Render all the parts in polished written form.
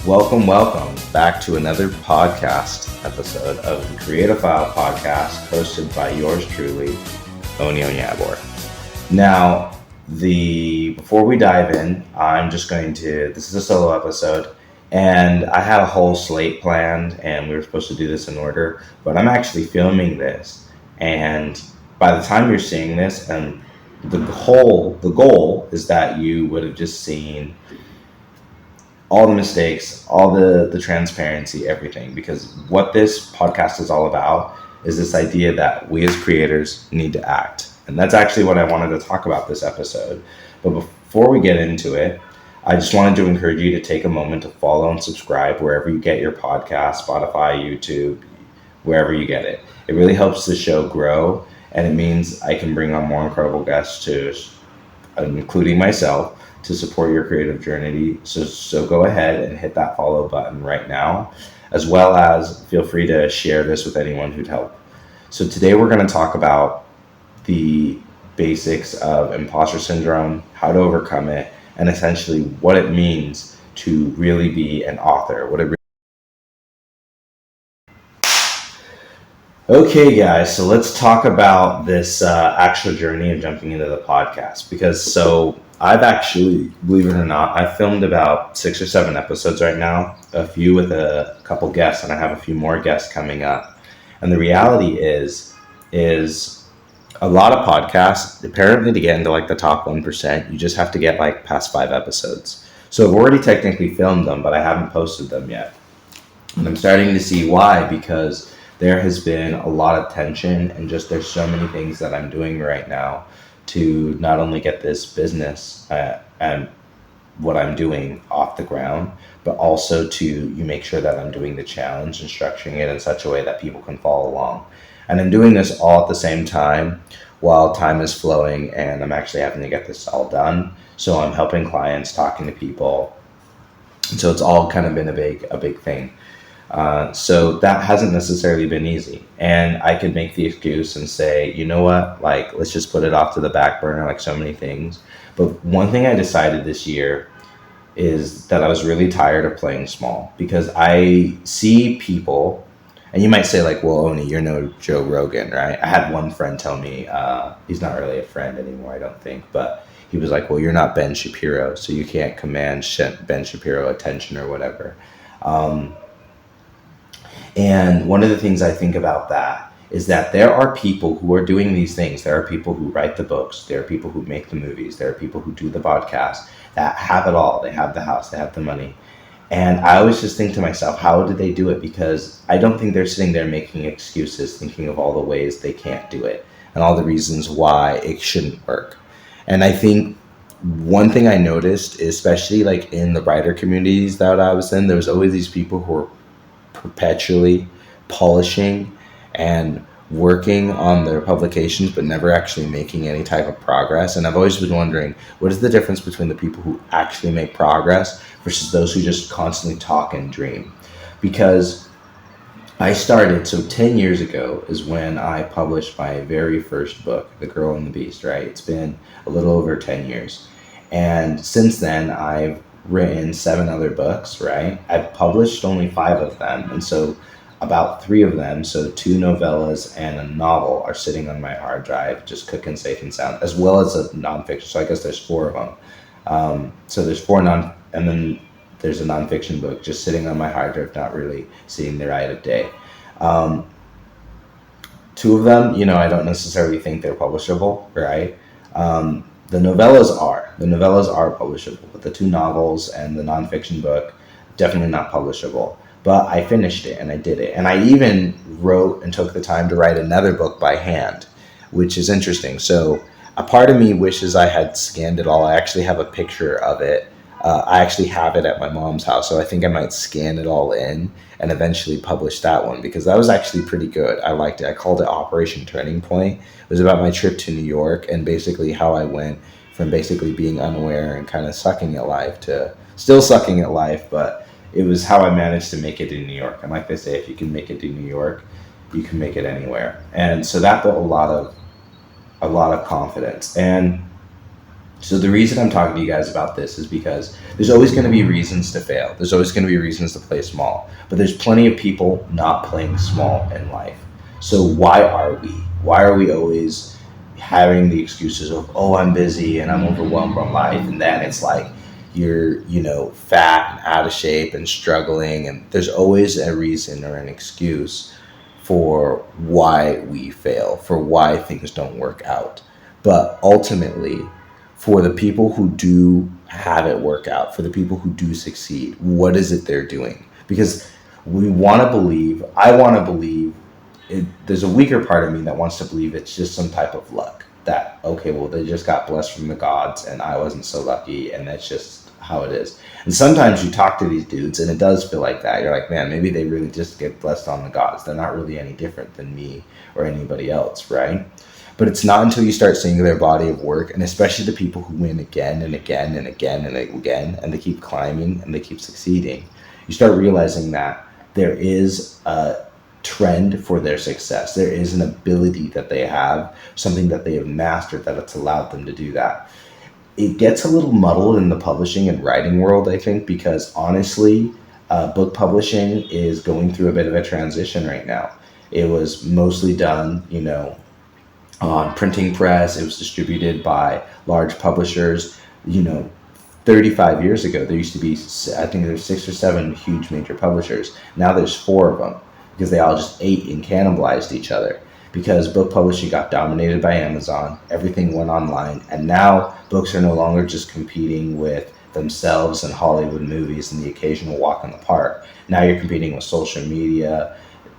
Welcome back to another podcast episode of the Creative File Podcast, hosted by yours truly, Oni Onyabor. Now, before we dive in, this is a solo episode, and I had a whole slate planned, and we were supposed to do this in order, but I'm actually filming this, and by the time you're seeing this, and the goal is that you would have just seen all the mistakes, all the transparency, everything. Because what this podcast is all about is this idea that we as creators need to act. And that's actually what I wanted to talk about this episode. But before we get into it, I just wanted to encourage you to take a moment to follow and subscribe wherever you get your podcast, Spotify, YouTube, wherever you get it. It really helps the show grow, and it means I can bring on more incredible guests including myself, to support your creative journey. So go ahead and hit that follow button right now, as well as feel free to share this with anyone who'd help. So today we're going to talk about the basics of imposter syndrome, how to overcome it, and essentially what it means to really be an author. Okay, guys, so let's talk about this actual journey of jumping into the podcast. I've actually, believe it or not, I've filmed about 6 or 7 episodes right now, a few with a couple guests, and I have a few more guests coming up. And the reality is a lot of podcasts, apparently to get into like the top 1%, you just have to get like past 5 episodes. So I've already technically filmed them, but I haven't posted them yet. And I'm starting to see why, because there has been a lot of tension, and just there's so many things that I'm doing right now to not only get this business and what I'm doing off the ground, but also to make sure that I'm doing the challenge and structuring it in such a way that people can follow along. And I'm doing this all at the same time while time is flowing, and I'm actually having to get this all done. So I'm helping clients, talking to people. So it's all kind of been a big thing. So that hasn't necessarily been easy, and I could make the excuse and say, you know what, like, let's just put it off to the back burner, like so many things. But one thing I decided this year is that I was really tired of playing small, because I see people, and you might say like, well, Oni, you're no Joe Rogan, right? I had one friend tell me, he's not really a friend anymore, I don't think, but he was like, well, you're not Ben Shapiro, so you can't command Ben Shapiro attention or whatever. And one of the things I think about that is that there are people who are doing these things. There are people who write the books. There are people who make the movies. There are people who do the podcast that have it all. They have the house. They have the money. And I always just think to myself, how did they do it? Because I don't think they're sitting there making excuses, thinking of all the ways they can't do it and all the reasons why it shouldn't work. And I think one thing I noticed, especially like in the writer communities that I was in, there was always these people who were perpetually polishing and working on their publications, but never actually making any type of progress. And I've always been wondering, what is the difference between the people who actually make progress versus those who just constantly talk and dream? Because I started, so 10 years ago is when I published my very first book, The Girl and the Beast, right? It's been a little over 10 years. And since then, I've written 7 other books, right? I've published only 5 of them, and so about 3 of them, so 2 novellas and a novel, are sitting on my hard drive, just cooking safe and sound, as well as a nonfiction. So I guess there's 4 of them. So there's 4 and then there's a nonfiction book just sitting on my hard drive, not really seeing the light of day. 2 of them, I don't necessarily think they're publishable, right? The novellas are publishable, but the 2 novels and the nonfiction book, definitely not publishable. But I finished it and I did it. And I even wrote and took the time to write another book by hand, which is interesting. So a part of me wishes I had scanned it all. I actually have a picture of it. I actually have it at my mom's house, so I think I might scan it all in and eventually publish that one, because that was actually pretty good. I liked it. I called it Operation Turning Point. It was about my trip to New York and basically how I went from basically being unaware and kind of sucking at life to still sucking at life, but it was how I managed to make it in New York. And like they say, if you can make it in New York, you can make it anywhere. And so that built a lot of confidence. And So the reason I'm talking to you guys about this is because there's always going to be reasons to fail. There's always going to be reasons to play small. But there's plenty of people not playing small in life. So why are we? Why are we always having the excuses of, oh, I'm busy and I'm overwhelmed by life, and then it's like you're, fat and out of shape and struggling, and there's always a reason or an excuse for why we fail, for why things don't work out. But ultimately, for the people who do have it work out, for the people who do succeed, what is it they're doing? Because I want to believe, there's a weaker part of me that wants to believe it's just some type of luck. That, okay, well, they just got blessed from the gods and I wasn't so lucky, and that's just how it is. And sometimes you talk to these dudes and it does feel like that. You're like, man, maybe they really just get blessed on the gods. They're not really any different than me or anybody else, right? But it's not until you start seeing their body of work, and especially the people who win again and again and again and again, and they keep climbing and they keep succeeding, you start realizing that there is a trend for their success. There is an ability that they have, something that they have mastered, that it's allowed them to do that. It gets a little muddled in the publishing and writing world, I think, because honestly, book publishing is going through a bit of a transition right now. It was mostly done, on printing press. It was distributed by large publishers. 35 years ago, there used to be, I think there's 6 or 7 huge major publishers. Now there's 4 of them, because they all just ate and cannibalized each other. Because book publishing got dominated by Amazon, everything went online, and now books are no longer just competing with themselves and Hollywood movies and the occasional walk in the park. Now you're competing with social media,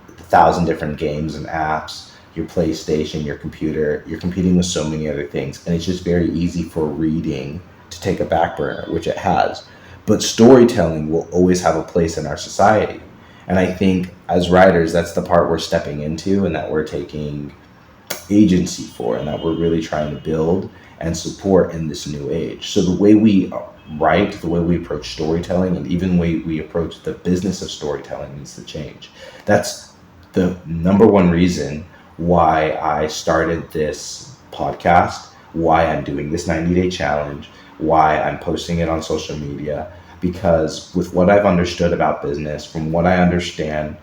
1,000 different games and apps, your PlayStation, your computer. You're competing with so many other things, and it's just very easy for reading to take a back burner, which it has. But storytelling will always have a place in our society. And I think as writers, that's the part we're stepping into, and that we're taking agency for, and that we're really trying to build and support in this new age. So the way we write, the way we approach storytelling, and even the way we approach the business of storytelling needs to change. That's the number one reason why I started this podcast, why I'm doing this 90-day challenge, why I'm posting it on social media. Because with what I've understood about business, from what I understand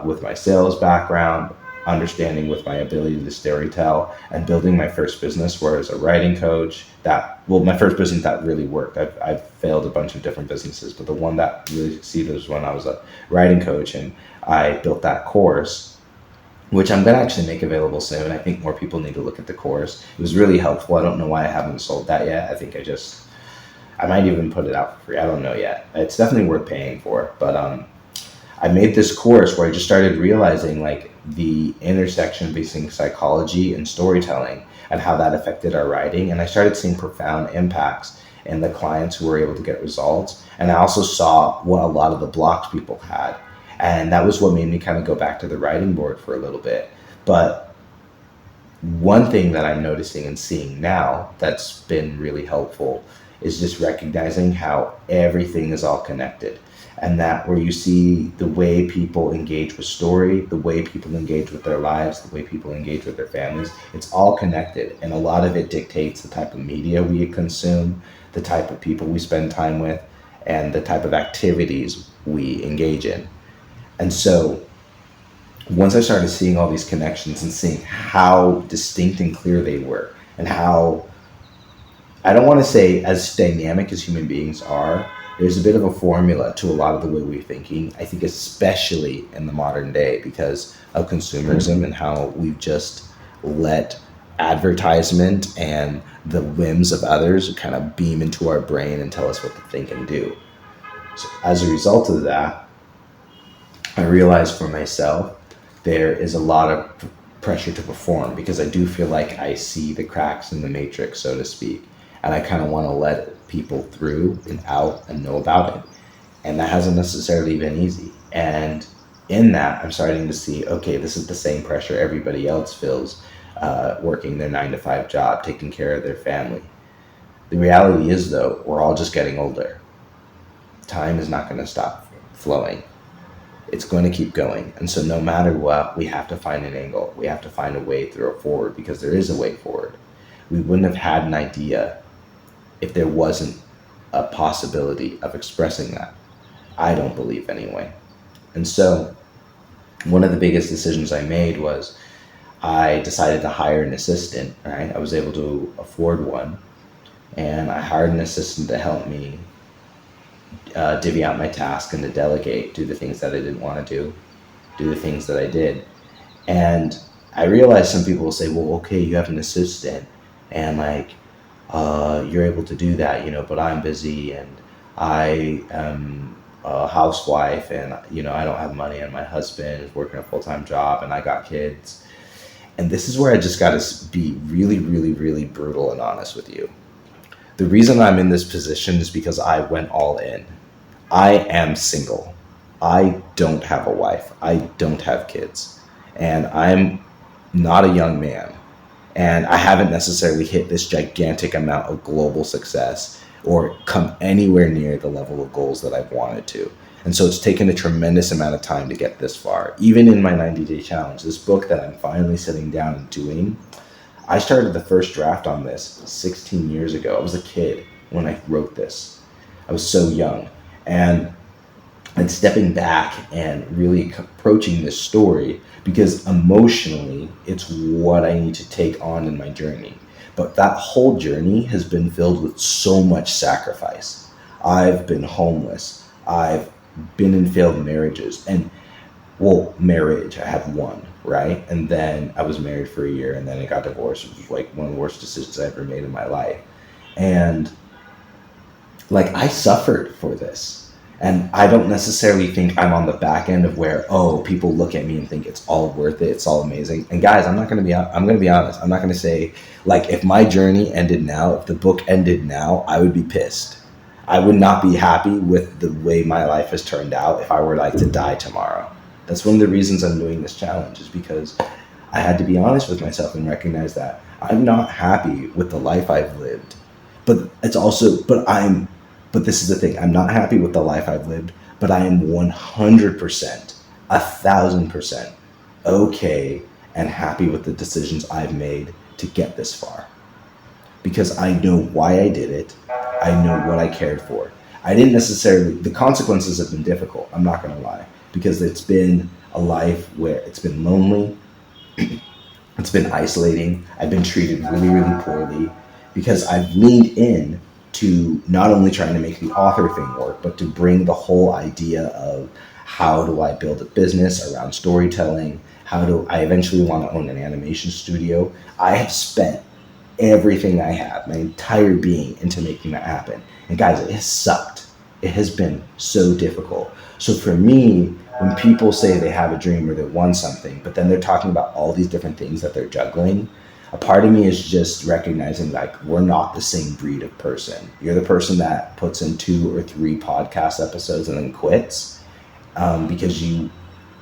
with my sales background, understanding with my ability to storytell, and building my first business where I was a writing coach, my first business that really worked. I've failed a bunch of different businesses, but the one that really succeeded was when I was a writing coach, and I built that course, which I'm going to actually make available soon. I think more people need to look at the course. It was really helpful. I don't know why I haven't sold that yet. I think I might even put it out for free. I don't know yet. It's definitely worth paying for. But I made this course where I just started realizing like the intersection between psychology and storytelling and how that affected our writing. And I started seeing profound impacts in the clients who were able to get results. And I also saw what a lot of the blocks people had. And that was what made me kind of go back to the writing board for a little bit. But one thing that I'm noticing and seeing now that's been really helpful is just recognizing how everything is all connected. And that where you see the way people engage with story, the way people engage with their lives, the way people engage with their families, it's all connected. And a lot of it dictates the type of media we consume, the type of people we spend time with, and the type of activities we engage in. And so once I started seeing all these connections and seeing how distinct and clear they were, and how, I don't want to say as dynamic as human beings are, there's a bit of a formula to a lot of the way we're thinking. I think especially in the modern day because of consumerism and how we've just let advertisement and the whims of others kind of beam into our brain and tell us what to think and do. So as a result of that, I realized for myself there is a lot of pressure to perform because I do feel like I see the cracks in the matrix, so to speak. And I kind of want to let people through and out and know about it. And that hasn't necessarily been easy. And in that, I'm starting to see, okay, this is the same pressure everybody else feels working their 9-to-5 job, taking care of their family. The reality is, though, we're all just getting older. Time is not going to stop flowing. It's going to keep going. And so no matter what, we have to find an angle. We have to find a way through it forward because there is a way forward. We wouldn't have had an idea if there wasn't a possibility of expressing that. I don't believe anyway. And so one of the biggest decisions I made was I decided to hire an assistant, right? I was able to afford one, and I hired an assistant to help me divvy out my task and to delegate, do the things that I didn't want to do the things that I did. And I realized some people will say, well, okay, you have an assistant and like, you're able to do that, but I'm busy and I am a housewife and, I don't have money and my husband is working a full-time job and I got kids. And this is where I just got to be really, really, really brutal and honest with you. The reason I'm in this position is because I went all in. I am single. I don't have a wife. I don't have kids. And I'm not a young man. And I haven't necessarily hit this gigantic amount of global success or come anywhere near the level of goals that I've wanted to. And so it's taken a tremendous amount of time to get this far. Even in my 90-day challenge, this book that I'm finally sitting down and doing, I started the first draft on this 16 years ago. I was a kid when I wrote this. I was so young. And stepping back and really approaching this story because emotionally it's what I need to take on in my journey. But that whole journey has been filled with so much sacrifice. I've been homeless. I've been in failed marriages. And, marriage, I have one, right? And then I was married for a year and then I got divorced, which was like one of the worst decisions I ever made in my life. And like, I suffered for this. And I don't necessarily think I'm on the back end of where, people look at me and think it's all worth it. It's all amazing. And guys, I'm going to be honest. I'm not going to say, like, if my journey ended now, if the book ended now, I would be pissed. I would not be happy with the way my life has turned out if I were like to die tomorrow. That's one of the reasons I'm doing this challenge, is because I had to be honest with myself and recognize that I'm not happy with the life I've lived. But this is the thing. I'm not happy with the life I've lived, but I am 100%, 1,000% okay and happy with the decisions I've made to get this far. Because I know why I did it. I know what I cared for. The consequences have been difficult, I'm not going to lie, because it's been a life where it's been lonely, it's been isolating, I've been treated really, really poorly, because I've leaned in to not only trying to make the author thing work, but to bring the whole idea of how do I build a business around storytelling? How do I eventually want to own an animation studio? I have spent everything I have, my entire being, into making that happen. And guys, it has sucked. It has been so difficult. So for me, when people say they have a dream or they want something, but then they're talking about all these different things that they're juggling, a part of me is just recognizing, like, we're not the same breed of person. You're the person that puts in 2 or 3 podcast episodes and then quits because you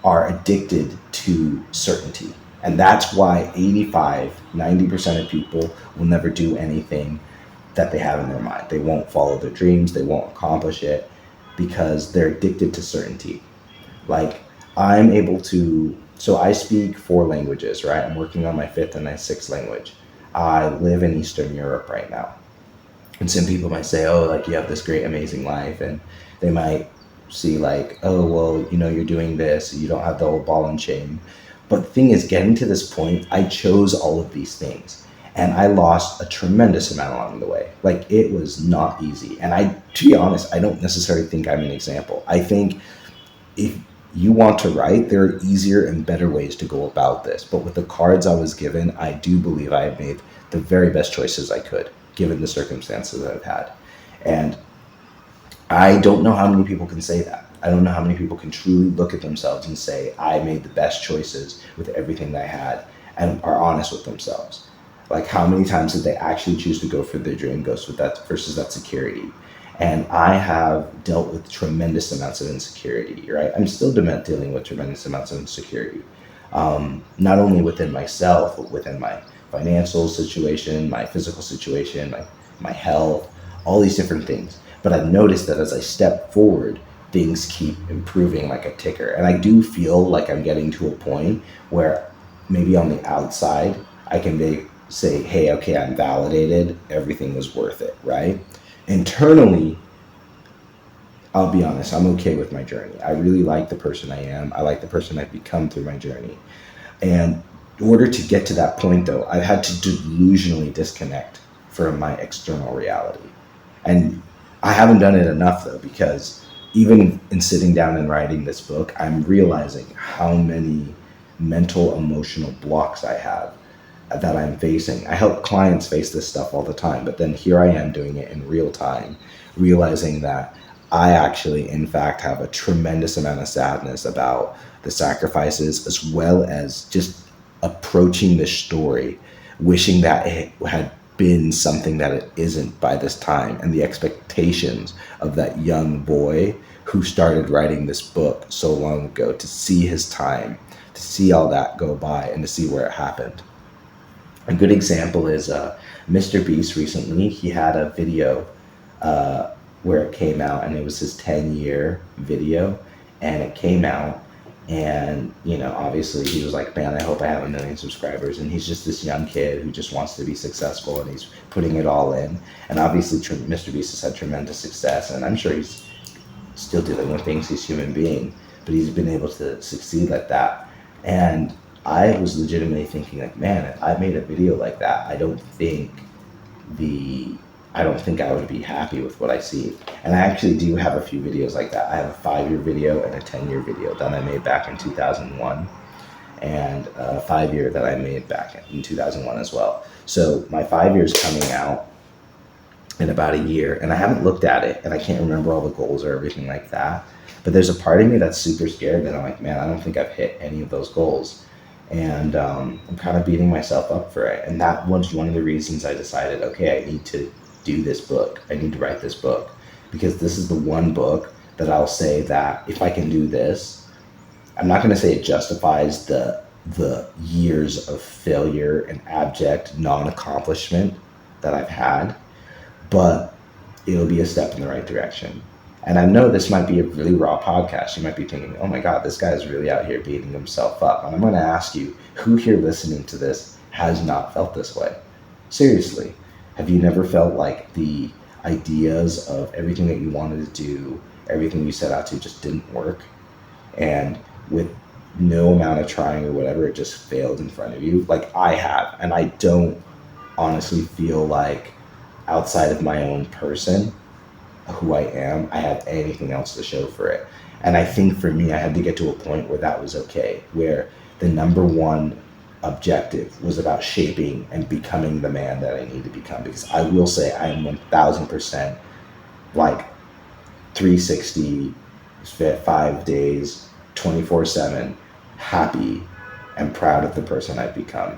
are addicted to certainty. And that's why 90% of people will never do anything that they have in their mind. They won't follow their dreams. They won't accomplish it because they're addicted to certainty. Like, so I speak 4 languages, right? I'm working on my 5th and my 6th language. I live in Eastern Europe right now. And some people might say, you have this great, amazing life. And they might see like, you're doing this. You don't have the whole ball and chain. But the thing is, getting to this point, I chose all of these things. And I lost a tremendous amount along the way. Like, it was not easy. And to be honest, I don't necessarily think I'm an example. I think if you want to write, there are easier and better ways to go about this. But with the cards I was given, I do believe I have made the very best choices I could, given the circumstances that I've had. And I don't know how many people can say that. I don't know how many people can truly look at themselves and say, I made the best choices with everything that I had, and are honest with themselves. Like, how many times did they actually choose to go for their dream versus that security? And I have dealt with tremendous amounts of insecurity, right? I'm still dealing with tremendous amounts of insecurity, not only within myself, but within my financial situation, my physical situation, my health, all these different things. But I've noticed that as I step forward, things keep improving like a ticker. And I do feel like I'm getting to a point where maybe on the outside, I can say, hey, okay, I'm validated, everything was worth it, right? Internally, I'll be honest, I'm okay with my journey. I really like the person I am. I like the person I've become through my journey. And in order to get to that point, though, I've had to delusionally disconnect from my external reality. And I haven't done it enough, though, because even in sitting down and writing this book, I'm realizing how many mental, emotional blocks I have that I'm facing. I help clients face this stuff all the time, but then here I am doing it in real time, realizing that I actually, in fact, have a tremendous amount of sadness about the sacrifices, as well as just approaching the story, wishing that it had been something that it isn't by this time, and the expectations of that young boy who started writing this book so long ago, to see his time, to see all that go by, and to see where it happened. A good example is Mr. Beast recently. He had a video where it came out, and it was his 10-year video, and it came out, and obviously he was like, man, I hope I have 1 million subscribers. And he's just this young kid who just wants to be successful, and he's putting it all in. And obviously Mr. Beast has had tremendous success, and I'm sure he's still dealing with things. He's a human being, but he's been able to succeed like that. And I was legitimately thinking, like, man, if I made a video like that, I don't think I would be happy with what I see. And I actually do have a few videos like that. I have a 5-year video and a 10-year video that I made back in 2001, and a 5-year that I made back in 2001 as well. So my 5 years coming out in about a year, and I haven't looked at it, and I can't remember all the goals or everything like that. But there's a part of me that's super scared that I'm like, man, I don't think I've hit any of those goals. And I'm kind of beating myself up for it. And that was one of the reasons I decided, okay, I need to do this book. I need to write this book, because this is the one book that I'll say that if I can do this, I'm not going to say it justifies the years of failure and abject non-accomplishment that I've had, but it'll be a step in the right direction. And I know this might be a really raw podcast. You might be thinking, oh my God, this guy is really out here beating himself up. And I'm going to ask you, who here listening to this has not felt this way? Seriously, have you never felt like the ideas of everything that you wanted to do, everything you set out to, just didn't work? And with no amount of trying or whatever, it just failed in front of you? Like I have. And I don't honestly feel like, outside of my own person, who I am, I have anything else to show for it. And I think for me, I had to get to a point where that was okay, where the number one objective was about shaping and becoming the man that I need to become. Because I will say I am 1000% like 360, 5 days, 24/7, happy and proud of the person I've become.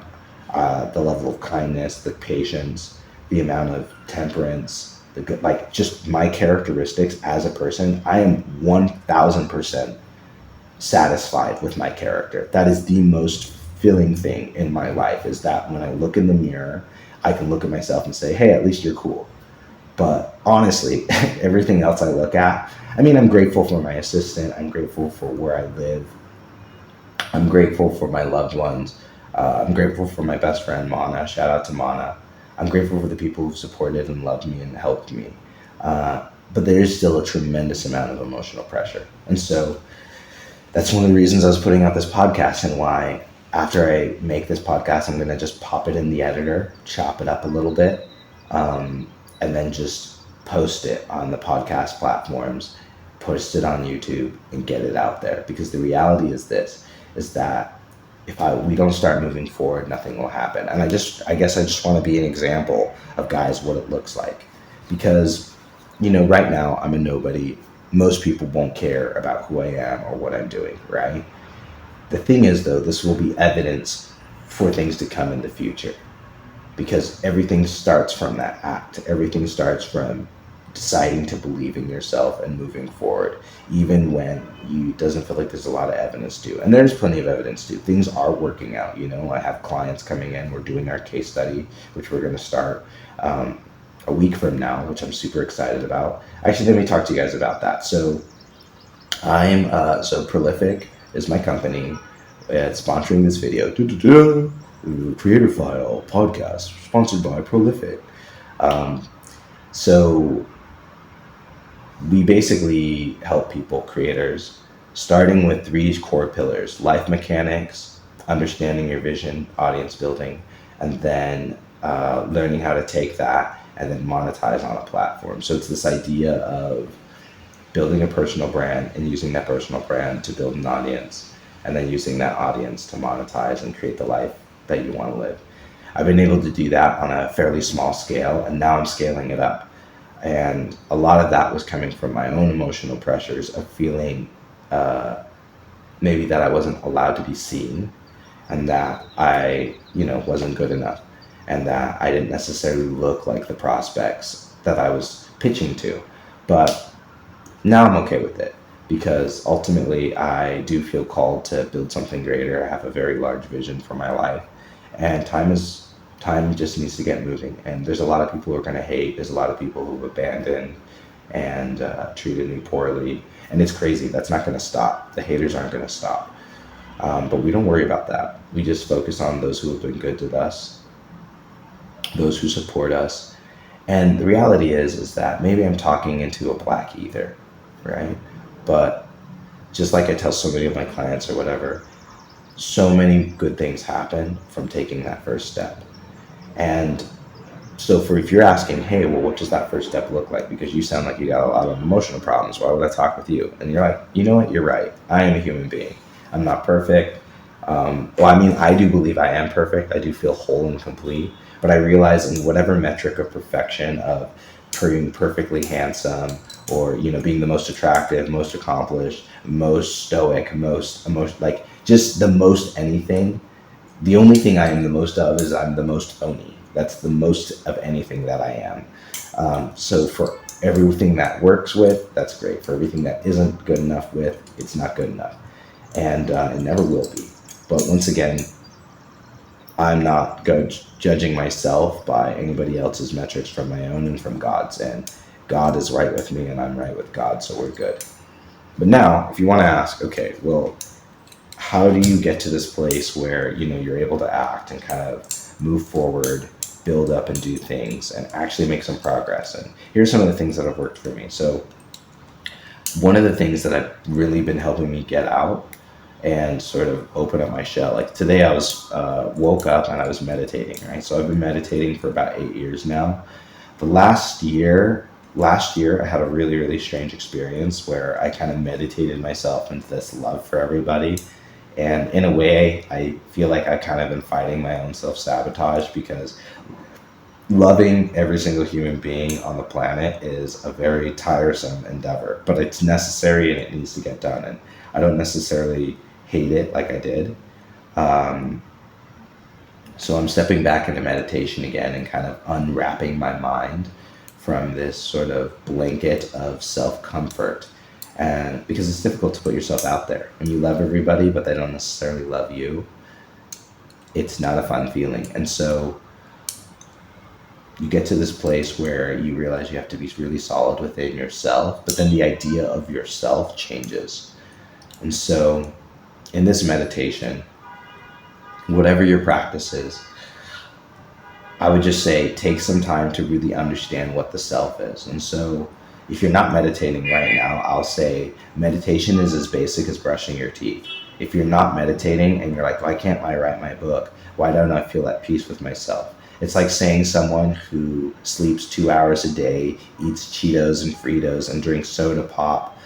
The level of kindness, the patience, the amount of temperance, the good, like just my characteristics as a person, I am 1000% satisfied with my character. That is the most fulfilling thing in my life, is that when I look in the mirror, I can look at myself and say, hey, at least you're cool. But honestly, everything else I look at, I mean, I'm grateful for my assistant. I'm grateful for where I live. I'm grateful for my loved ones. I'm grateful for my best friend, Mana. Shout out to Mana. I'm grateful for the people who've supported and loved me and helped me. But there is still a tremendous amount of emotional pressure. And so that's one of the reasons I was putting out this podcast, and why after I make this podcast, I'm going to just pop it in the editor, chop it up a little bit, and then just post it on the podcast platforms, post it on YouTube, and get it out there. Because the reality is this, is that if we don't start moving forward, nothing will happen. And I guess I just want to be an example of, guys, what it looks like. Because, right now I'm a nobody. Most people won't care about who I am or what I'm doing, right? The thing is, though, this will be evidence for things to come in the future. Because everything starts from that act. Everything starts from deciding to believe in yourself and moving forward, even when it doesn't feel like there's a lot of evidence to. And there's plenty of evidence to. Things are working out. I have clients coming in. We're doing our case study, which we're going to start a week from now, which I'm super excited about. Actually, let me talk to you guys about that. So Pro-Lit-Fic is my company. It's sponsoring this video. the Creator File podcast, sponsored by Pro-Lit-Fic. Um, so we basically help people, creators, starting with 3 core pillars: life mechanics, understanding your vision, audience building, and then learning how to take that and then monetize on a platform. So it's this idea of building a personal brand and using that personal brand to build an audience, and then using that audience to monetize and create the life that you want to live. I've been able to do that on a fairly small scale, and now I'm scaling it up. And a lot of that was coming from my own emotional pressures of feeling uh, maybe that I wasn't allowed to be seen, and that I, wasn't good enough, and that I didn't necessarily look like the prospects that I was pitching to. But now I'm okay with it, because ultimately I do feel called to build something greater. I have a very large vision for my life, and time just needs to get moving. And there's a lot of people who are going to hate. There's a lot of people who've abandoned and treated me poorly, and it's crazy. That's not going to stop. The haters aren't going to stop. But we don't worry about that. We just focus on those who have been good to us, those who support us. And the reality is that maybe I'm talking into a black ether, right? But just like I tell so many of my clients or whatever, so many good things happen from taking that first step. And so if you're asking, hey, well, what does that first step look like? Because you sound like you got a lot of emotional problems. Why would I talk with you? And you're like, you know what? You're right. I am a human being. I'm not perfect. I do believe I am perfect. I do feel whole and complete. But I realize in whatever metric of perfection, of being perfectly handsome, or being the most attractive, most accomplished, most stoic, most emotion, like just the most anything. The only thing I am the most of is I'm the most phony. That's the most of anything that I am. So for everything that works with, that's great. For everything that isn't good enough with, it's not good enough. And it never will be. But once again, I'm not judging myself by anybody else's metrics from my own and from God's. And God is right with me and I'm right with God, so we're good. But now, if you want to ask, okay, well, how do you get to this place where, you're able to act and kind of move forward, build up and do things and actually make some progress? And here's some of the things that have worked for me. So one of the things that have really been helping me get out and sort of open up my shell, like today I was woke up and I was meditating, right? So I've been meditating for about 8 years now. The last year I had a really, really strange experience where I kind of meditated myself into this love for everybody. And in a way, I feel like I've kind of been fighting my own self-sabotage, because loving every single human being on the planet is a very tiresome endeavor, but it's necessary and it needs to get done. And I don't necessarily hate it like I did. So I'm stepping back into meditation again and kind of unwrapping my mind from this sort of blanket of self-comfort. And because it's difficult to put yourself out there. When you love everybody, but they don't necessarily love you, it's not a fun feeling. And so you get to this place where you realize you have to be really solid within yourself, but then the idea of yourself changes. And so in this meditation, whatever your practice is, I would just say take some time to really understand what the self is. And so if you're not meditating right now, I'll say meditation is as basic as brushing your teeth. If you're not meditating and you're like, why can't I write my book? Why don't I feel at peace with myself? It's like saying someone who sleeps 2 hours a day, eats Cheetos and Fritos and drinks soda pop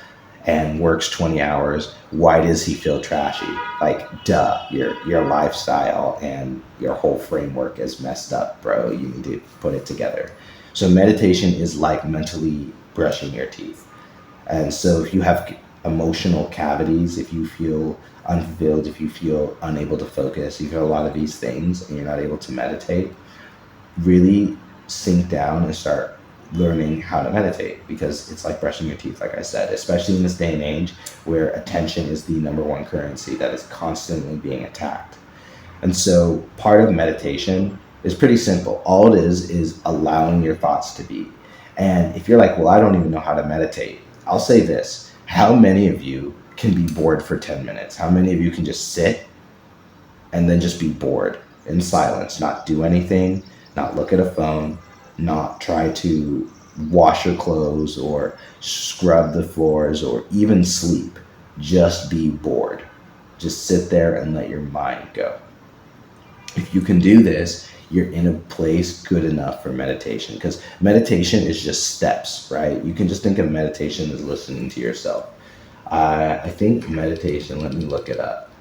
and works 20 hours, why does he feel trashy? Like, duh, your lifestyle and your whole framework is messed up, bro. You need to put it together. So meditation is like mentally brushing your teeth. And so if you have emotional cavities, if you feel unfulfilled, if you feel unable to focus, you feel a lot of these things and you're not able to meditate, really sink down and start learning how to meditate, because it's like brushing your teeth, like I said, especially in this day and age where attention is the number one currency that is constantly being attacked. And so part of meditation is pretty simple. All it is allowing your thoughts to be. And if you're like, well, I don't even know how to meditate, I'll say this. How many of you can be bored for 10 minutes? How many of you can just sit and then just be bored in silence, not do anything, not look at a phone, not try to wash your clothes or scrub the floors or even sleep. Just be bored. Just sit there and let your mind go. If you can do this, you're in a place good enough for meditation, because meditation is just steps, right? You can just think of meditation as listening to yourself. I think meditation, let me look it up.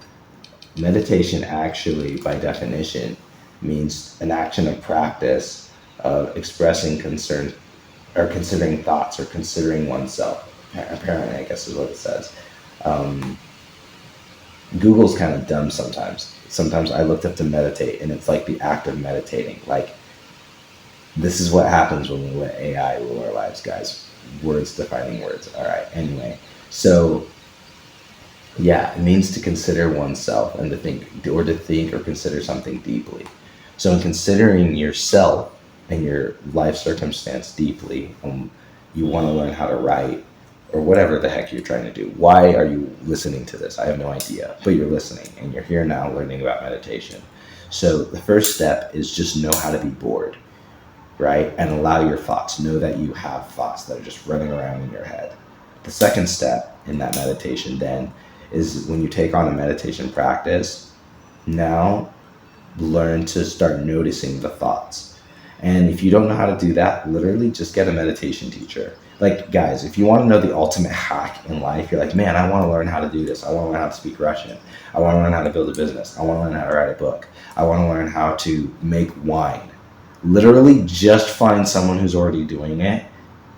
Meditation actually, by definition, means an action of practice of expressing concern or considering thoughts or considering oneself. Apparently, I guess is what it says. Google's kind of dumb sometimes. Sometimes I looked up to meditate, and it's like the act of meditating. Like, this is what happens when we let AI rule our lives, guys. Words defining words. All right. Anyway, so yeah, it means to consider oneself and to think or consider something deeply. So in considering yourself and your life circumstance deeply, you want to learn how to write or whatever the heck you're trying to do. Why are you listening to this? I have no idea, but you're listening and you're here now learning about meditation. So the first step is just know how to be bored, right? And allow your thoughts. Know that you have thoughts that are just running around in your head. The second step in that meditation then is when you take on a meditation practice, now learn to start noticing the thoughts. And if you don't know how to do that, literally just get a meditation teacher. Like, guys, if you want to know the ultimate hack in life, you're like, man, I want to learn how to do this. I want to learn how to speak Russian. I want to learn how to build a business. I want to learn how to write a book. I want to learn how to make wine. Literally just find someone who's already doing it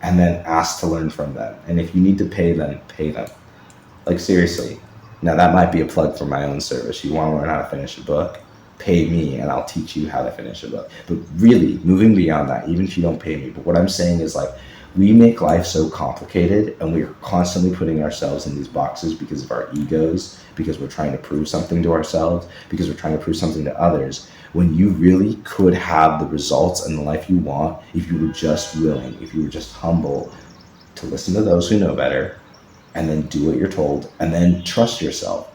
and then ask to learn from them. And if you need to pay them, pay them. Like, seriously. Now, that might be a plug for my own service. You want to learn how to finish a book? Pay me and I'll teach you how to finish a book. But really, moving beyond that, even if you don't pay me, but what I'm saying is, like, we make life so complicated and we're constantly putting ourselves in these boxes because of our egos, because we're trying to prove something to ourselves, because we're trying to prove something to others, when you really could have the results and the life you want if you were just willing, if you were just humble to listen to those who know better and then do what you're told and then trust yourself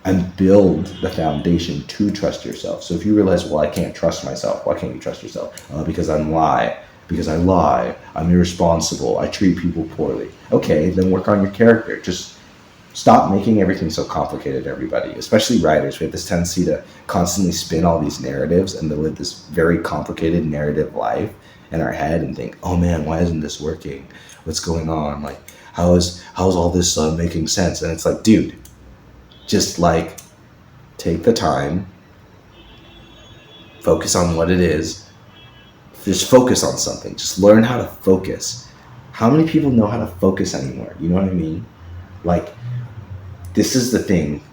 and build the foundation to trust yourself. So if you realize, well, I can't trust myself, why can't you trust yourself? Because I lie, I'm irresponsible, I treat people poorly. Okay, then work on your character. Just stop making everything so complicated, everybody, especially writers. We have this tendency to constantly spin all these narratives and to live this very complicated narrative life in our head and think, oh man, why isn't this working? What's going on? Like, how's all this making sense? And it's like, dude, just like take the time, focus on what it is. Just focus on something. Just learn how to focus. How many people know how to focus anymore? You know what I mean? Like, this is the thing.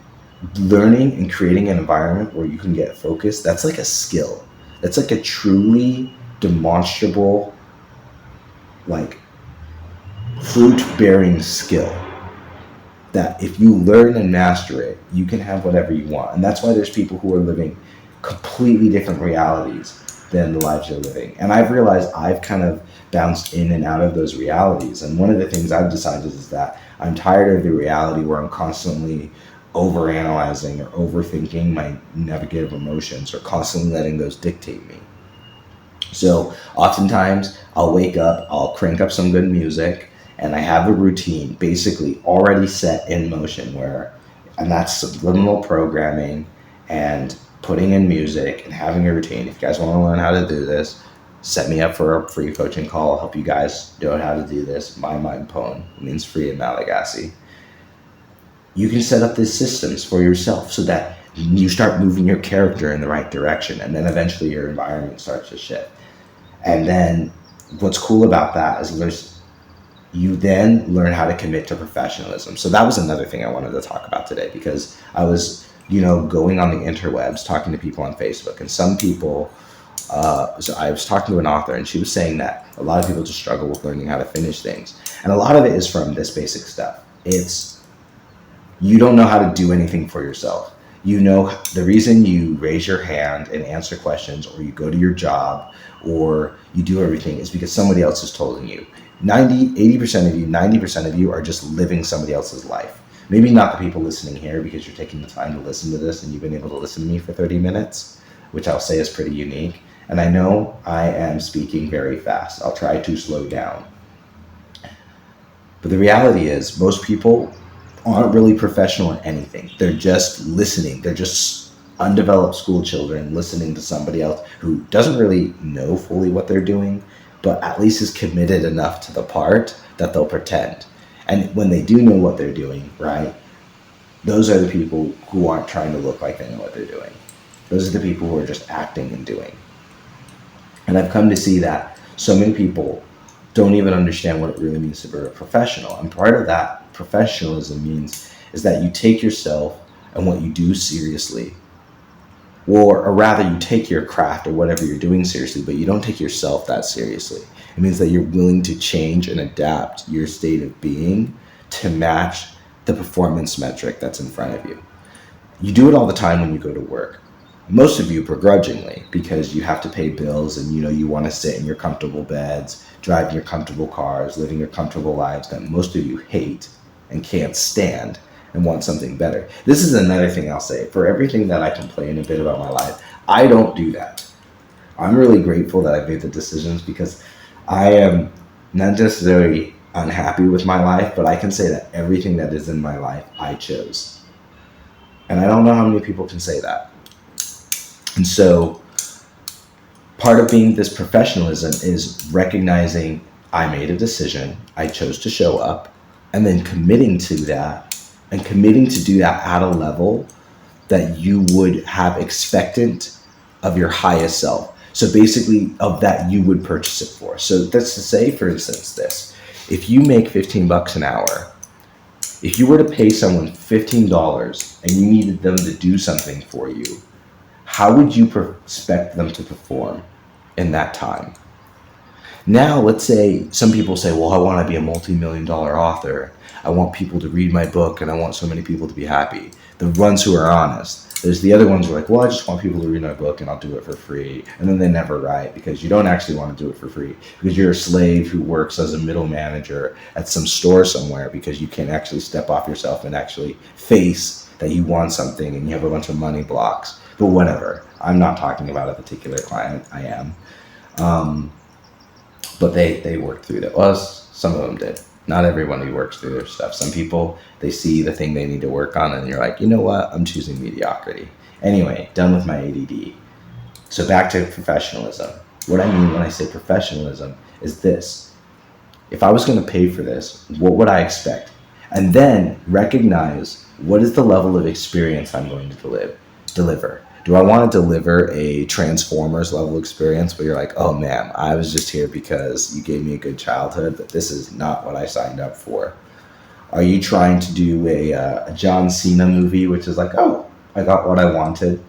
Learning and creating an environment where you can get focused, that's like a skill. That's like a truly demonstrable, like, fruit-bearing skill that if you learn and master it, you can have whatever you want. And that's why there's people who are living completely different realities than the lives you're living. And I've realized I've kind of bounced in and out of those realities. And one of the things I've decided is that I'm tired of the reality where I'm constantly overanalyzing or overthinking my negative emotions or constantly letting those dictate me. So oftentimes I'll wake up, I'll crank up some good music, and I have a routine basically already set in motion and that's subliminal programming and putting in music and having a routine. If you guys want to learn how to do this, set me up for a free coaching call. I'll help you guys know how to do this. My mind poem means free in Malagasy. You can set up these systems for yourself so that you start moving your character in the right direction, and then eventually your environment starts to shift. And then what's cool about that is you then learn how to commit to professionalism. So that was another thing I wanted to talk about today, because I was going on the interwebs, talking to people on Facebook, and some people, so I was talking to an author, and she was saying that a lot of people just struggle with learning how to finish things. And a lot of it is from this basic stuff. It's, you don't know how to do anything for yourself. The reason you raise your hand and answer questions, or you go to your job, or you do everything is because somebody else is telling you. 80% of you, 90% of you are just living somebody else's life. Maybe not the people listening here, because you're taking the time to listen to this and you've been able to listen to me for 30 minutes. which I'll say is pretty unique. And I know I am speaking very fast. I'll try to slow down. But the reality is, most people aren't really professional at anything. They're just listening. They're just undeveloped school children listening to somebody else who doesn't really know fully what they're doing, but at least is committed enough to the part that they'll pretend. And when they do know what they're doing, right, those are the people who aren't trying to look like they know what they're doing. Those are the people who are just acting and doing. And I've come to see that so many people don't even understand what it really means to be a professional. And part of that professionalism means is that you take yourself and what you do seriously. Or rather, you take your craft or whatever you're doing seriously, but you don't take yourself that seriously. It means that you're willing to change and adapt your state of being to match the performance metric that's in front of you. You do it all the time when you go to work. Most of you begrudgingly, because you have to pay bills and you want to sit in your comfortable beds, drive in your comfortable cars, living your comfortable lives that most of you hate and can't stand and want something better. This is another thing I'll say. For everything that I complain a bit about my life, I don't do that. I'm really grateful that I made the decisions because I am not necessarily unhappy with my life, but I can say that everything that is in my life, I chose. And I don't know how many people can say that. And so part of being this professionalism is recognizing I made a decision, I chose to show up, and then committing to that and committing to do that at a level that you would have expectant of your highest self. So basically of that you would purchase it for. So that's to say, for instance, this, if you make $15 an hour, if you were to pay someone $15 and you needed them to do something for you, how would you expect them to perform in that time? Now, let's say some people say, well, I want to be a multi-million-dollar author. I want people to read my book and I want so many people to be happy. The ones who are honest. There's the other ones who are like, well, I just want people to read my book and I'll do it for free. And then they never write because you don't actually want to do it for free because you're a slave who works as a middle manager at some store somewhere because you can't actually step off yourself and actually face that you want something and you have a bunch of money blocks. But whatever. I'm not talking about a particular client. I am. But they worked through that. Well, some of them did. Not everyone who works through their stuff. Some people, they see the thing they need to work on and you're like, you know what? I'm choosing mediocrity. Anyway, done with my ADD. So back to professionalism. What I mean when I say professionalism is this. If I was going to pay for this, what would I expect? And then recognize what is the level of experience I'm going to deliver. Do I want to deliver a Transformers level experience where you're like, oh man, I was just here because you gave me a good childhood, but this is not what I signed up for? Are you trying to do a John Cena movie, which is like, oh, I got what I wanted.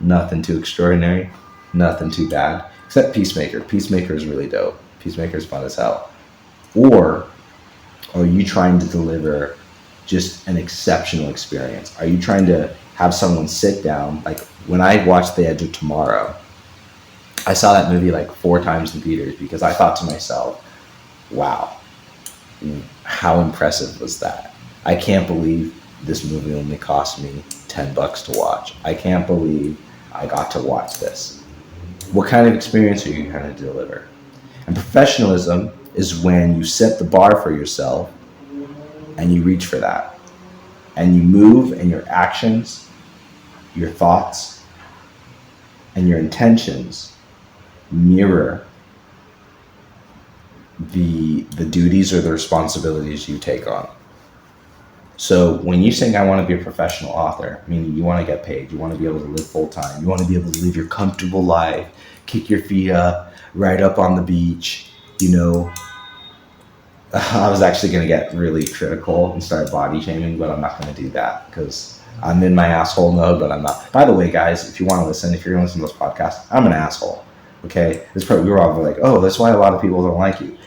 Nothing too extraordinary, nothing too bad, except Peacemaker. Peacemaker is really dope. Peacemaker is fun as hell. Or are you trying to deliver just an exceptional experience? Are you trying to have someone sit down? Like when I watched The Edge of Tomorrow, I saw that movie like 4 times in theaters because I thought to myself, wow, how impressive was that? I can't believe this movie only cost me $10 to watch. I can't believe I got to watch this. What kind of experience are you trying to deliver? And professionalism is when you set the bar for yourself and you reach for that. And you move and your actions, your thoughts, and your intentions mirror the duties or the responsibilities you take on. So when you saying I want to be a professional author, meaning you want to get paid, you want to be able to live full time, you want to be able to live your comfortable life, kick your feet up, right up on the beach, I was actually going to get really critical and start body shaming, but I'm not going to do that because I'm in my asshole mode, but I'm not. By the way, guys, if you want to listen, if you're going to listen to this podcast, I'm an asshole. Okay? This part, we were all like, oh, that's why a lot of people don't like you.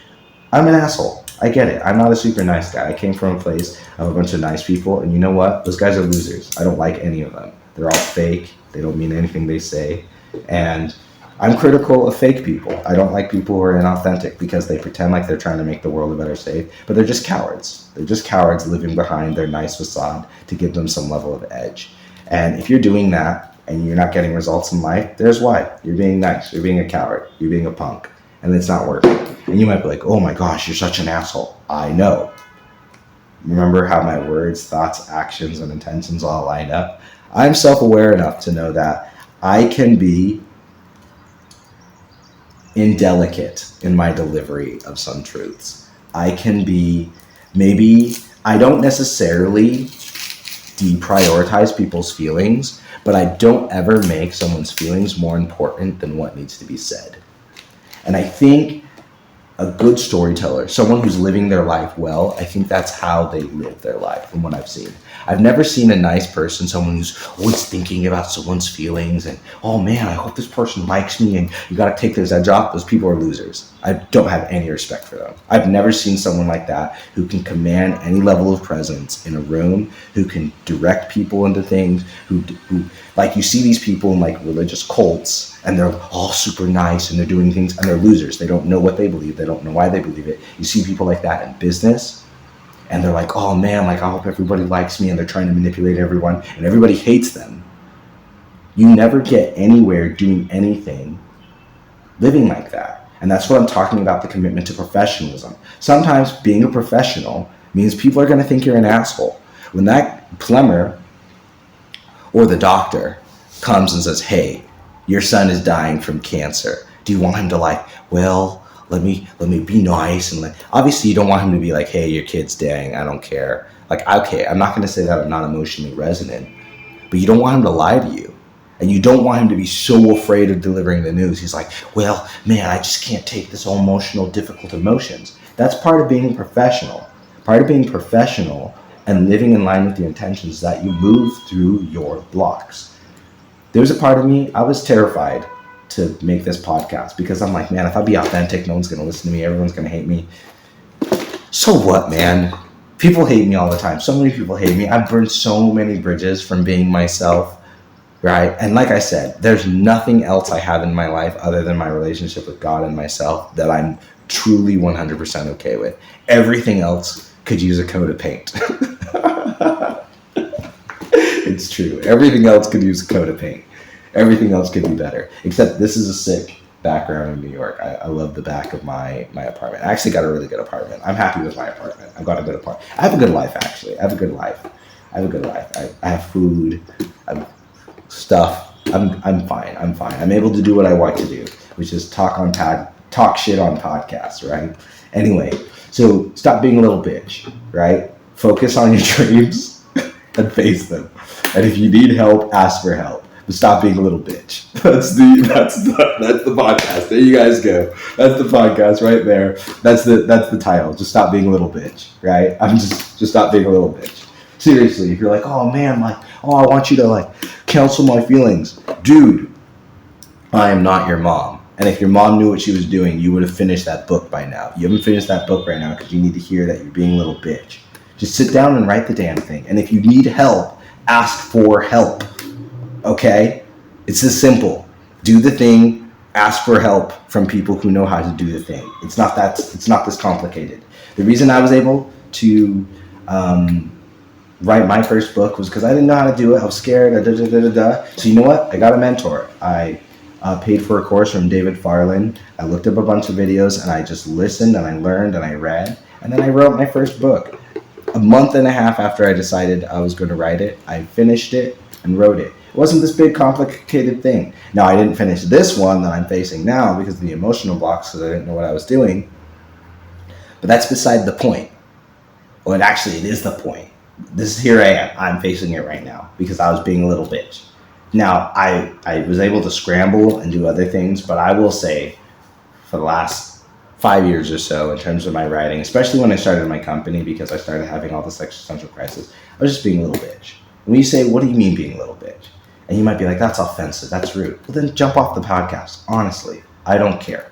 I'm an asshole. I get it. I'm not a super nice guy. I came from a place of a bunch of nice people, and you know what? Those guys are losers. I don't like any of them. They're all fake. They don't mean anything they say. And I'm critical of fake people. I don't like people who are inauthentic because they pretend like they're trying to make the world a better state, but they're just cowards. They're just cowards living behind their nice facade to give them some level of edge. And if you're doing that and you're not getting results in life, there's why. You're being nice. You're being a coward. You're being a punk. And it's not working. And you might be like, oh my gosh, you're such an asshole. I know. Remember how my words, thoughts, actions, and intentions all line up? I'm self-aware enough to know that I can be indelicate in my delivery of some truths. I can be, maybe I don't necessarily deprioritize people's feelings, but I don't ever make someone's feelings more important than what needs to be said. And I think a good storyteller, someone who's living their life well, I think that's how they live their life from what I've seen. I've never seen a nice person, someone who's always thinking about someone's feelings and, oh man, I hope this person likes me, and you got to take this edge off. Those people are losers. I don't have any respect for them. I've never seen someone like that who can command any level of presence in a room, who can direct people into things, who like you see these people in like religious cults, and they're all super nice and they're doing things, and they're losers. They don't know what they believe. They don't know why they believe it. You see people like that in business, and they're like, oh man, like I hope everybody likes me, and they're trying to manipulate everyone, and everybody hates them. You never get anywhere doing anything living like that. And that's what I'm talking about, the commitment to professionalism. Sometimes being a professional means people are going to think you're an asshole. When that plumber or the doctor comes and says, hey, your son is dying from cancer. Do you want him to like, well, let me be nice, and obviously you don't want him to be like, hey, your kid's dying, I don't care. Like, okay, I'm not going to say that I'm not emotionally resonant, but you don't want him to lie to you. And you don't want him to be so afraid of delivering the news. He's like, well, man, I just can't take this all emotional, difficult emotions. That's part of being professional. Part of being professional and living in line with your intentions is that you move through your blocks. There was a part of me, I was terrified to make this podcast because I'm like, man, if I be authentic, no one's going to listen to me. Everyone's going to hate me. So what, man? People hate me all the time. So many people hate me. I've burned so many bridges from being myself. Right? And like I said, there's nothing else I have in my life other than my relationship with God and myself that I'm truly 100% okay with. Everything else could use a coat of paint. It's true. Everything else could use a coat of paint. Everything else could be better. Except this is a sick background in New York. I love the back of my apartment. I actually got a really good apartment. I'm happy with my apartment. I've got a good apartment. I have a good life, actually. I have a good life. I have food. Stuff. I'm fine. I'm able to do what I want to do, which is talk shit on podcasts, right? Anyway, so stop being a little bitch, right? Focus on your dreams and face them. And if you need help, ask for help. But stop being a little bitch. That's the podcast. There you guys go. That's the podcast right there. That's the title. Just stop being a little bitch, right? Just stop being a little bitch. Seriously, if you're like, oh man, like, oh, I want you to like counsel my feelings. Dude, I am not your mom. And if your mom knew what she was doing, you would have finished that book by now. You haven't finished that book right now because you need to hear that you're being a little bitch. Just sit down and write the damn thing. And if you need help, ask for help. Okay? It's this simple. Do the thing, ask for help from people who know how to do the thing. It's not this complicated. The reason I was able to write my first book was because I didn't know how to do it. I was scared. So you know what? I got a mentor. I paid for a course from David Farland. I looked up a bunch of videos and I just listened and I learned and I read. And then I wrote my first book. A month and a half after I decided I was going to write it, I finished it and wrote it. It wasn't this big complicated thing. Now, I didn't finish this one that I'm facing now because of the emotional blocks because I didn't know what I was doing. But that's beside the point. Well, it is the point. Here I am. I'm facing it right now because I was being a little bitch. Now, I was able to scramble and do other things, but I will say for the last 5 years or so in terms of my writing, especially when I started my company because I started having all this existential crisis, I was just being a little bitch. When you say, what do you mean being a little bitch? And you might be like, that's offensive. That's rude. Well, then jump off the podcast. Honestly, I don't care.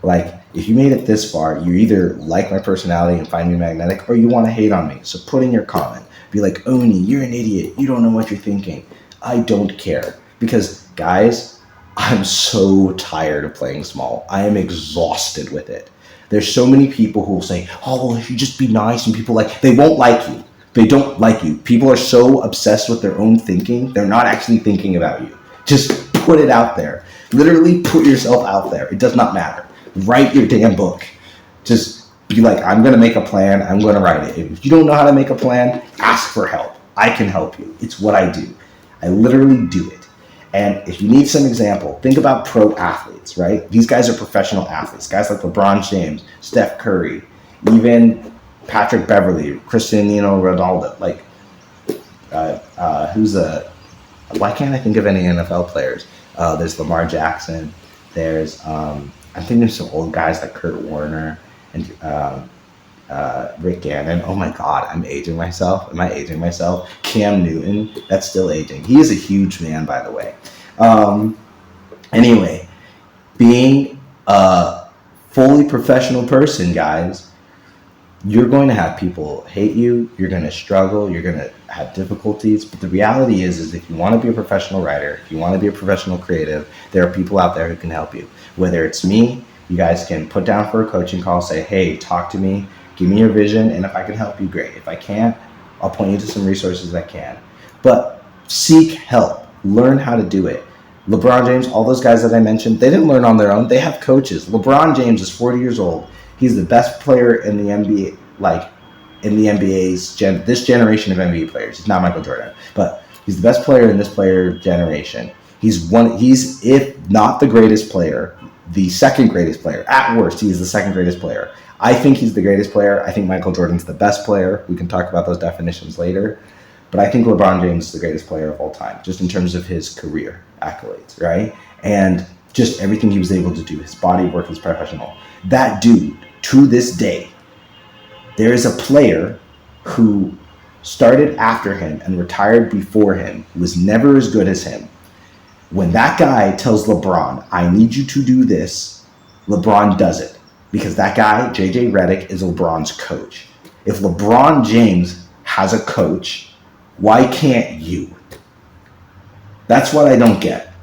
Like, if you made it this far, you either like my personality and find me magnetic, or you want to hate on me. So put in your comment. Be like, Oni, you're an idiot. You don't know what you're thinking. I don't care. Because, guys, I'm so tired of playing small. I am exhausted with it. There's so many people who will say, oh, well, if you just be nice, and people they won't like you. They don't like you. People are so obsessed with their own thinking, they're not actually thinking about you. Just put it out there. Literally put yourself out there. It does not matter. Write your damn book. Just be like, I'm going to make a plan. I'm going to write it. If you don't know how to make a plan, ask for help. I can help you. It's what I do. I literally do it. And if you need some example, think about pro athletes, right? These guys are professional athletes. Guys like LeBron James, Steph Curry, even Patrick Beverly, Cristiano Ronaldo. Like, why can't I think of any NFL players? There's Lamar Jackson. There's, I'm thinking of some old guys like Kurt Warner and Rick Gannon. Oh my God, I'm aging myself. Am I aging myself? Cam Newton, that's still aging. He is a huge man, by the way. Anyway, being a fully professional person, guys, you're going to have people hate you. You're going to struggle. You're going to have difficulties. But the reality is if you want to be a professional writer, if you want to be a professional creative, there are people out there who can help you. Whether it's me, you guys can put down for a coaching call, say, hey, talk to me, give me your vision, and if I can help you, great. If I can't, I'll point you to some resources that can. But seek help. Learn how to do it. LeBron James, all those guys that I mentioned, they didn't learn on their own. They have coaches. LeBron James is 40 years old. He's the best player in the NBA, this generation of NBA players. He's not Michael Jordan, but he's the best player in this player generation. He's, if not the greatest player, the second greatest player. At worst, he is the second greatest player. I think he's the greatest player. I think Michael Jordan's the best player. We can talk about those definitions later. But I think LeBron James is the greatest player of all time, just in terms of his career accolades, right? And just everything he was able to do, his body of work, his professional. That dude, to this day, there is a player who started after him and retired before him, who was never as good as him. When that guy tells LeBron, I need you to do this, LeBron does it. Because that guy, JJ Redick, is LeBron's coach. If LeBron James has a coach, why can't you? That's what I don't get.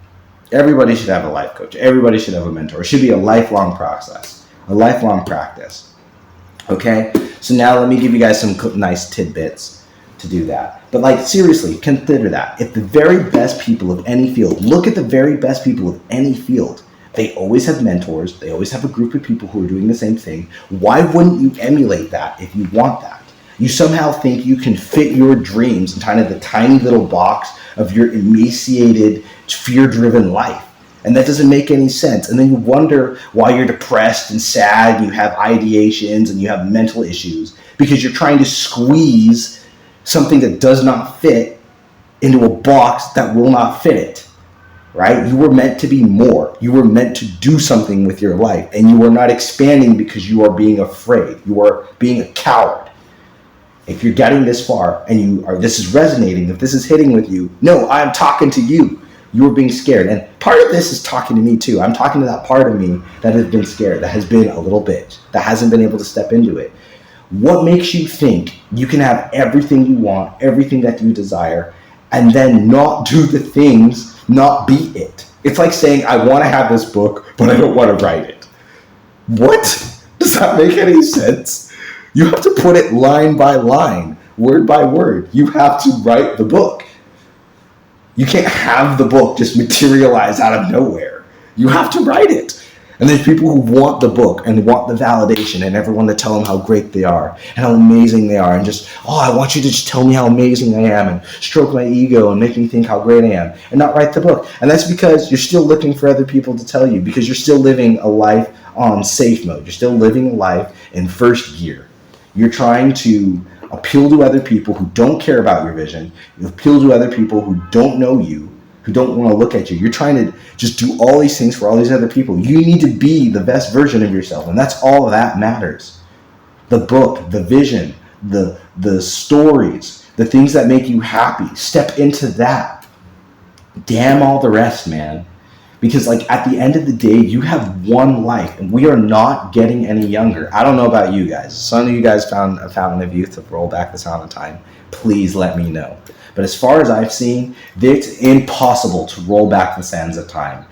Everybody should have a life coach. Everybody should have a mentor. It should be a lifelong process, a lifelong practice. Okay? So now let me give you guys some nice tidbits to do that. But seriously, consider that. If the very best people of any field, look at the very best people of any field, they always have mentors. They always have a group of people who are doing the same thing. Why wouldn't you emulate that if you want that? You somehow think you can fit your dreams in kind of the tiny little box of your emaciated, fear-driven life. And that doesn't make any sense. And then you wonder why you're depressed and sad, and you have ideations and you have mental issues because you're trying to squeeze something that does not fit into a box that will not fit it. Right? You were meant to be more. You were meant to do something with your life, and you are not expanding because you are being afraid. You are being a coward. If you're getting this far and this is resonating, if this is hitting with you, no, I'm talking to you. You are being scared. And part of this is talking to me too. I'm talking to that part of me that has been scared, that has been a little bitch, that hasn't been able to step into it. What makes you think you can have everything you want, everything that you desire, and then not do the things, not be it? It's like saying, I want to have this book, but I don't want to write it. What? Does that make any sense? You have to put it line by line, word by word. You have to write the book. You can't have the book just materialize out of nowhere. You have to write it. And there's people who want the book and want the validation and everyone to tell them how great they are and how amazing they are and just, I want you to just tell me how amazing I am and stroke my ego and make me think how great I am and not write the book. And that's because you're still looking for other people to tell you, because you're still living a life on safe mode. You're still living a life in first gear. You're trying to appeal to other people who don't care about your vision. You appeal to other people who don't know you, who don't want to look at you. You're trying to just do all these things for all these other people. You need to be the best version of yourself, and that's all that matters. The book, the vision, the stories, the things that make you happy. Step into that. Damn all the rest, man. Because at the end of the day, you have one life, and we are not getting any younger. I don't know about you guys. Some of you guys found a fountain of youth to roll back the sound of time. Please let me know. But as far as I've seen, it's impossible to roll back the sands of time.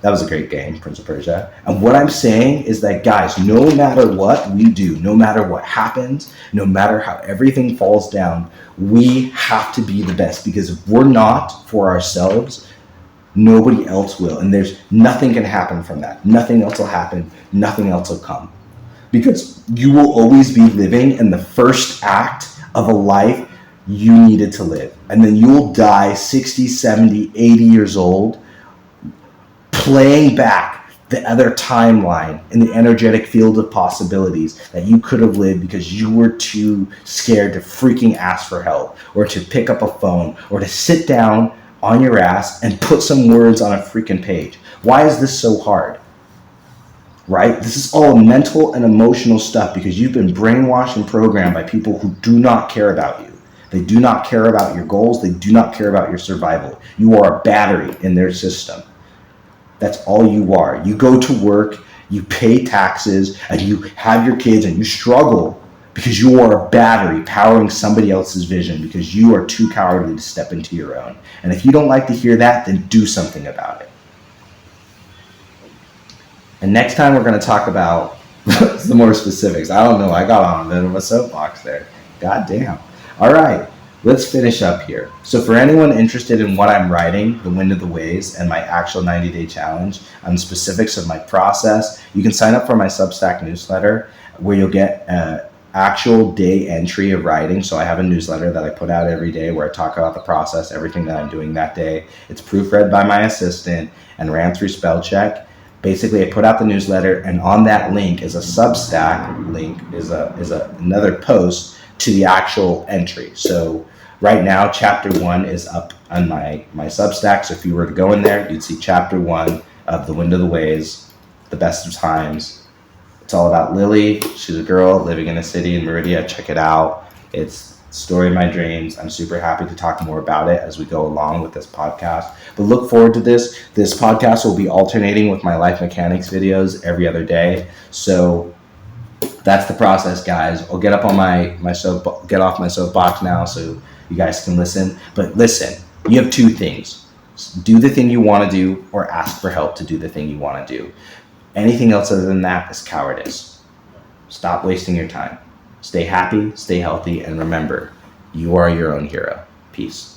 That was a great game, Prince of Persia. And what I'm saying is that, guys, no matter what we do, no matter what happens, no matter how everything falls down, we have to be the best. Because if we're not for ourselves, Nobody else will. And there's nothing can happen from that. Nothing else will happen. Nothing else will come. Because you will always be living in the first act of a life you needed to live. And then you'll die 60, 70, 80 years old playing back the other timeline in the energetic field of possibilities that you could have lived because you were too scared to freaking ask for help, or to pick up a phone, or to sit down on your ass and put some words on a freaking page. Why is this so hard? Right? This is all mental and emotional stuff because you've been brainwashed and programmed by people who do not care about you. They do not care about your goals. They do not care about your survival. You are a battery in their system. That's all you are. You go to work, you pay taxes, and you have your kids, and you struggle because you are a battery powering somebody else's vision because you are too cowardly to step into your own. And if you don't like to hear that, then do something about it. And next time we're going to talk about some more specifics. I don't know. I got on a bit of a soapbox there. God damn. All right. Let's finish up here. So for anyone interested in what I'm writing, The Wind of the Ways, and my actual 90-day challenge, on specifics of my process, you can sign up for my Substack newsletter where you'll get an actual day entry of writing. So I have a newsletter that I put out every day where I talk about the process, everything that I'm doing that day. It's proofread by my assistant and ran through spell check. Basically, I put out the newsletter, and on that link is a Substack link, is another post to the actual entry. So right now, chapter 1 is up on my Substack. So if you were to go in there, you'd see chapter 1 of The Wind of the Ways, The Best of Times. It's all about Lily. She's a girl living in a city in Meridia. Check it out. It's the story of my dreams. I'm super happy to talk more about it as we go along with this podcast. But look forward to this. This podcast will be alternating with my life mechanics videos every other day. So that's the process, guys. I'll get up on get off my soapbox now so you guys can listen. But listen, you have two things. Do the thing you want to do, or ask for help to do the thing you want to do. Anything else other than that is cowardice. Stop wasting your time. Stay happy, stay healthy, and remember, you are your own hero. Peace.